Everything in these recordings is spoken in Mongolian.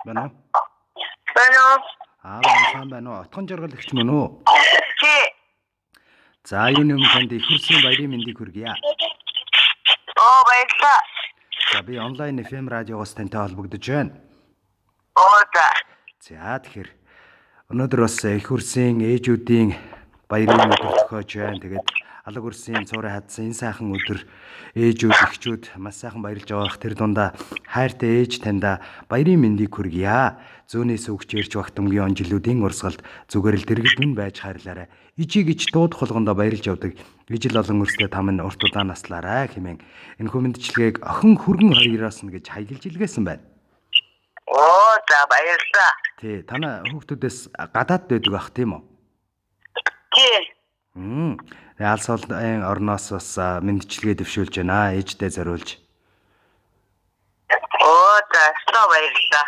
Байна уу? Байна уу? Сайн байна уу? Отгон жаргал ихч мөн үү? Чи. За юуны өмнө танд их хүрсэн баярын мэндийг хүргье. Баярлалаа. За би онлайн FM радиогоос тантай холбогдож байна. За. За тэгэхээр өнөөдөр бас их хүрсэн ээжүүдийн баярын өдөр тохиож байна. Тэгээд алга хүрсэн цуурай хадсан энэ сайхан өдөр ээжүүд, эхчүүд маш сайхан баярлж байгаах тэр дундаа хайртай ээж таньда баярын мэндийг хүргье. Зөөнөөс өгч ирж багтамгийн он жилүүдийн урсгалд зүгээр л дэрэгдэн байж хайрлаарай. Ижиг ич дуудах болгондоо баярлж явдаг. Ижил олон өрсөд та минь урт удаан наслаарай хэмээн энэ хүмэндчлэгийг охин хүргэн хоёроос нь гэж хаягилж илгээсэн байна. За баярлалаа. Тий, танай хүүхдүүдээс гадаад байдаг ах тийм үү? Тий. Алс улсын орноос бас мэндчилгээ дэвшүүлж байна. Ээждээ зориулж. За баярлалаа.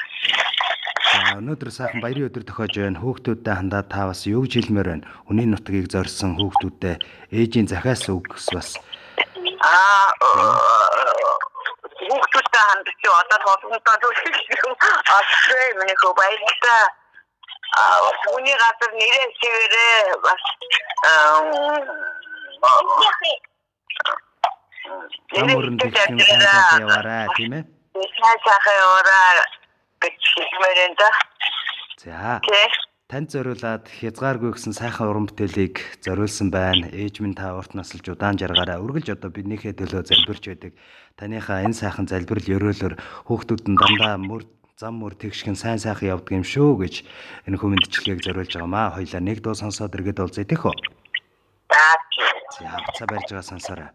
За өнөөдөр сайхан баярын өдөр тохиож байна. Хүүхдүүдтэй хандаад та бас юу гэж хэлмээр байна? Үнийн нутгийг зорьсон хүүхдүүдтэй ээжийн захиас үгс бас. Хүүхдүүдтэй хандаж одоо толгондоо зүрхлээ. Миний хөө баярлалаа. Үүний газар нэрээ чигээрээ бас Амурын дэвшин сайхан яваарай тийм ээ. Сайхан яваарай гэж хэлмээр энэ. За. Танд зориулаад хязгааргүй гэсэн сайхан уран бүтээлийг зориулсан байна. Ээж минь та урт насалж удаан жаргаараа үргэлж одоо биднийхээ төлөө залбирч байдаг. Таныхаа энэ сайхан залбирал өрөөлөөр хүүхдүүд нь дандаа зам мөр тэгшхэн сайн сайхан явдаг юм шүү гэж энэ хүмэндчлэгийг зориулж байгаамаа. Хоёлаа нэг дуу сонсоод иргэд уулзъя тийх үү? За хавцаа барьж байгаа сонсоорой.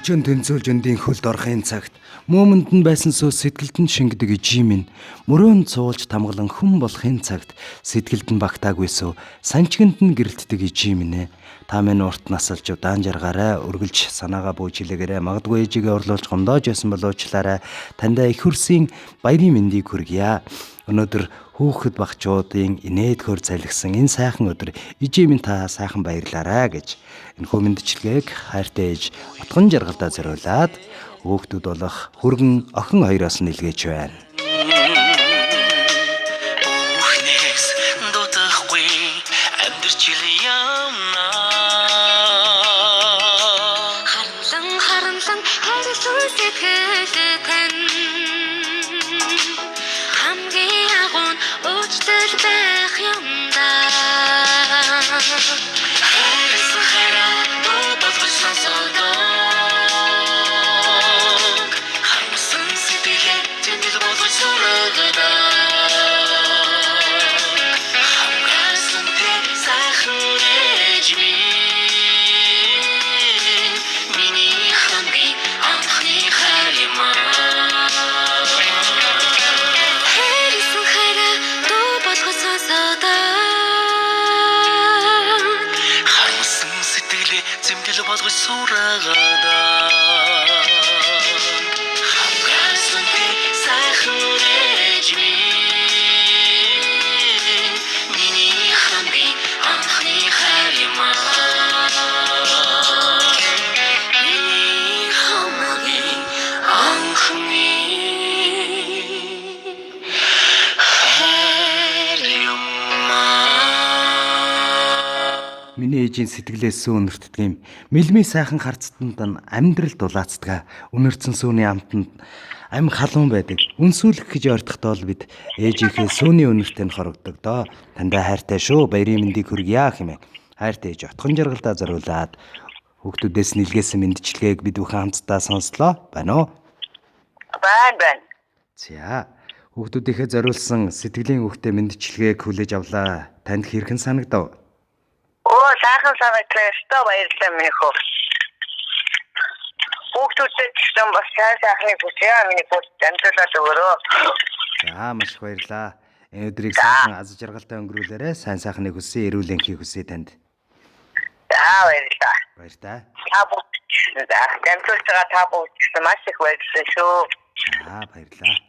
Өчөн тэнцүүлж өндийн хөлд орохын цагт мөмөнд нь байсан сус сэтгэлд нь шингэдэг ижимэн мөрөөнд цуулж тамгалан хүн болохын цагт сэтгэлд нь багтаагүйсөө санчгинд нь гэрэлтдэг ижимэнэ та минь урт насалж удаан жаргаарай үргэлж санаагаа бууж илээгээрэй магадгүй ээжигээ орлуулж гомдоож ясан болоочлаарай тандаа их хүрсийн баярын мэндийг хүргье. Өнөөдөр хүүхэд багчуудын инээдхөр залгисан энэ сайхан өдөр ижимэн та сайхан баярлаарай гэж энэ хүмэндчлэгийг хайртай ээж утган жаргалдаа зориулаад хүүхдүүд болох хүргэн охин хоёроос нь илгээж байна. Хармлан болгож сураагаад хавгаасан би сайхан ээж минь миний хамгийн анхны хайр юм миний хамгийн анхны хайр юм. Миний ээжийн сэтгэлээс сүү өнөртдөг юм. Мэлмий сайхан харцтанд нь амьдрал дулаацдаг. Өнөрцөн сүүний амтанд амь халуун байдаг. Үнсүүлэх гэж ойртохдоо л бид ээжийнхээ сүүний өнөртөнд нь хорогддог доо. Тандаа хайртай шүү. Баярын мэндийг хүргье хэмээн. Хайртай ээж отхон жаргалдаа зориулаад хүүхдүүдээс нэлгээсэн мэндчилгээг бид бүхэн хамтдаа сонслоо. Байна уу? Байна. За. Хүүхдүүдийнхээ зориулсан сэтгэлийн хүүхдээ мэндчилгээг хүлээж авлаа. Танд хэрхэн санагдав? Оо, сайхан санагдлаа. Өстой баярлалаа миний хөө. Хүүхдүүдэд ч юм бас сайхны хүсье миний хөө амжилтаа өгөрөө. За маш их баярлаа. Энэ өдрийг сайхан аз жаргалтай өнгөрүүлээрэ. Сайн сайхныг хүсье, эрүүл энхийг хүсье танд. За баярлалаа. Баяртай. Та бүгд амжилтаа та бүгд маш их баярлалаа шүү. За баярлаа.